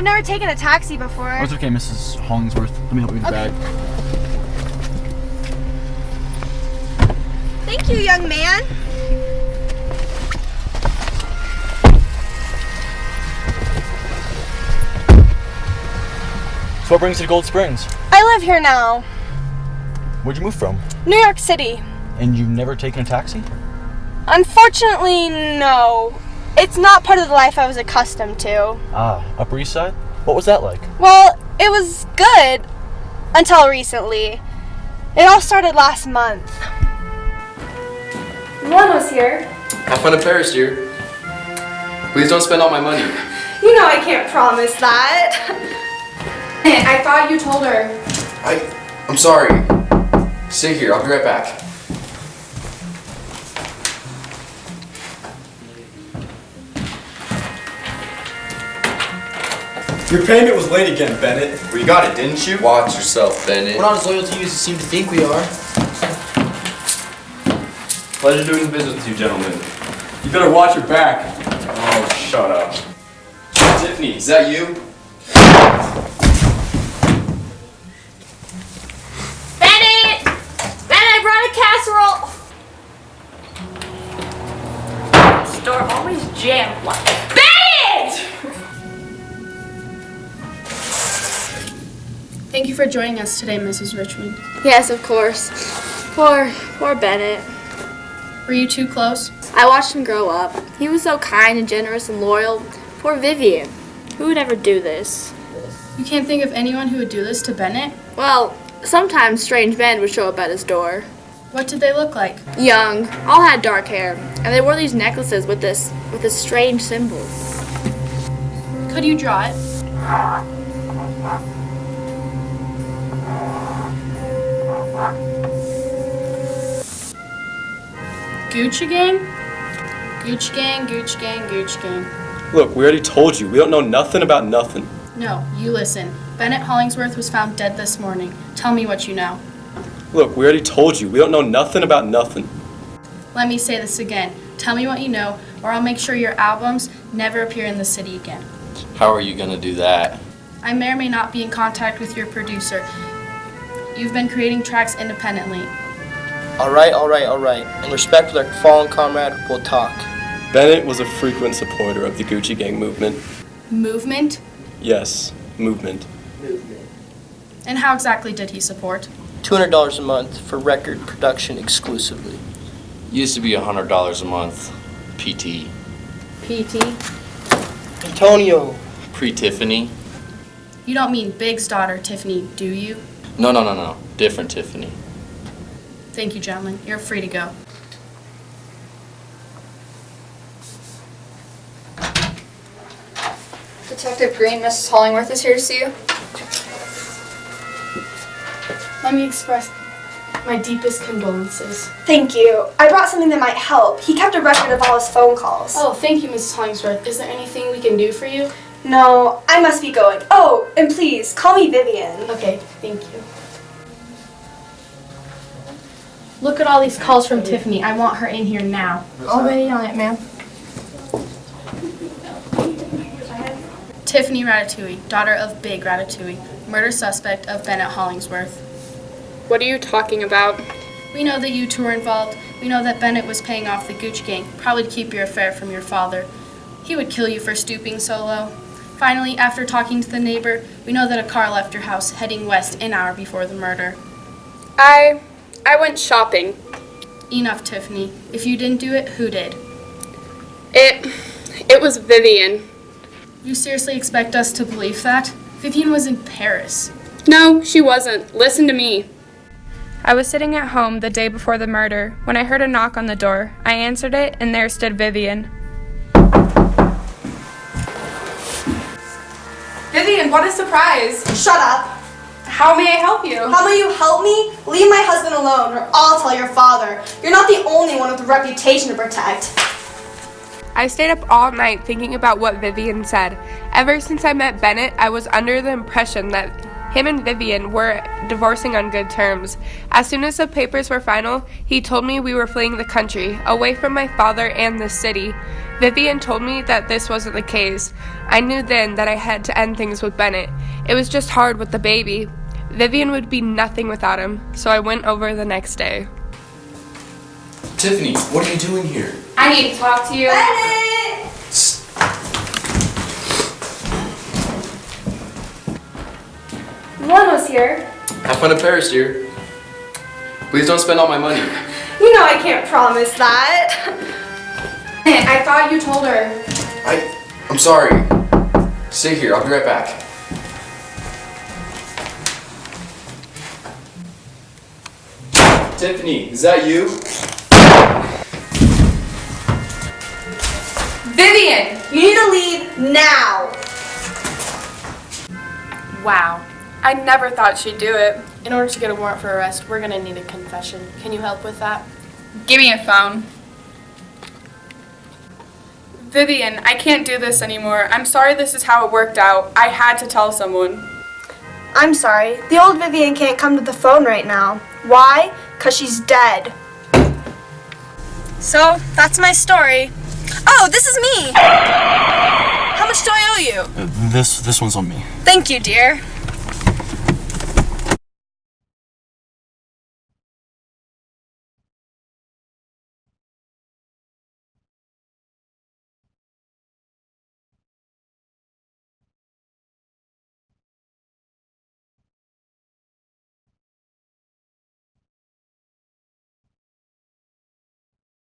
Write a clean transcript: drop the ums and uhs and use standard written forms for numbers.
never taken a taxi before. Oh, it's okay, Mrs. Hollingsworth. Let me help you with the bag. Thank you, young man. So what brings you to Gold Springs? I live here now. Where'd you move from? New York City. And you've never taken a taxi? Unfortunately, no. It's not part of the life I was accustomed to. Ah, Upper East Side? What was that like? Well, it was good until recently. It all started last month. One was here. Have fun in Paris, dear. Please don't spend all my money. You know I can't promise that. I thought you told her. I'm sorry. Stay here, I'll be right back. Your payment was late again, Bennett. Well, you got it, didn't you? Watch yourself, Bennett. We're not as loyal to you as you seem to think we are. Pleasure doing business with you, gentlemen. You better watch your back. Oh, shut up. Tiffany, is that you? Bennett! Bennett, I brought a casserole! Store always jammed. Bennett! Thank you for joining us today, Mrs. Richmond. Yes, of course. Poor Bennett. Were you too close? I watched him grow up. He was so kind and generous and loyal. Poor Vivian. Who would ever do this? You can't think of anyone who would do this to Bennett? Well, sometimes strange men would show up at his door. What did they look like? Young, all had dark hair, and they wore these necklaces with this strange symbol. Could you draw it? Gucci gang? Gucci gang, Gucci gang, Gucci gang. Look, we already told you. We don't know nothing about nothing. No, you listen. Bennett Hollingsworth was found dead this morning. Tell me what you know. Look, we already told you. We don't know nothing about nothing. Let me say this again. Tell me what you know, or I'll make sure your albums never appear in the city again. How are you gonna do that? I may or may not be in contact with your producer. You've been creating tracks independently. All right. In respect for their fallen comrade, we'll talk. Bennett was a frequent supporter of the Gucci Gang movement. Movement? Yes, movement. And how exactly did he support? $200 a month for record production exclusively. Used to be $100 a month. PT. PT? Antonio. Pre-Tiffany. You don't mean Big's daughter, Tiffany, do you? No. Different Tiffany. Thank you, gentlemen. You're free to go. Detective Green, Mrs. Hollingworth is here to see you. Let me express my deepest condolences. Thank you. I brought something that might help. He kept a record of all his phone calls. Oh, thank you, Mrs. Hollingsworth. Is there anything we can do for you? No, I must be going. Oh, and please, call me Vivian. Okay, thank you. Look at all these calls from Tiffany. I want her in here now. Already on it, ma'am. Tiffany Ratatouille, daughter of Big Ratatouille, murder suspect of Bennett Hollingsworth. What are you talking about? We know that you two were involved. We know that Bennett was paying off the Gucci gang, probably to keep your affair from your father. He would kill you for stooping so low. Finally, after talking to the neighbor, we know that a car left your house heading west an hour before the murder. I went shopping. Enough, Tiffany. If you didn't do it, who did? It was Vivian. You seriously expect us to believe that? Vivian was in Paris. No, she wasn't. Listen to me. I was sitting at home the day before the murder when I heard a knock on the door. I answered it, and there stood Vivian. Vivian, what a surprise. Shut up. How may I help you? How will you help me? Leave my husband alone, or I'll tell your father. You're not the only one with a reputation to protect. I stayed up all night thinking about what Vivian said. Ever since I met Bennett, I was under the impression that him and Vivian were divorcing on good terms. As soon as the papers were final, he told me we were fleeing the country, away from my father and the city. Vivian told me that this wasn't the case. I knew then that I had to end things with Bennett. It was just hard with the baby. Vivian would be nothing without him, so I went over the next day. Tiffany, what are you doing here? I need to talk to you. Bennett! One was here. Have fun in Paris, dear. Please don't spend all my money. You know I can't promise that. I thought you told her. I'm sorry. Stay here, I'll be right back. Tiffany, is that you? Vivian! You need to leave now. Wow. I never thought she'd do it. In order to get a warrant for arrest, we're gonna need a confession. Can you help with that? Give me a phone. Vivian, I can't do this anymore. I'm sorry this is how it worked out. I had to tell someone. I'm sorry. The old Vivian can't come to the phone right now. Why? 'Cause she's dead. So, that's my story. Oh, this is me! How much do I owe you? This one's on me. Thank you, dear.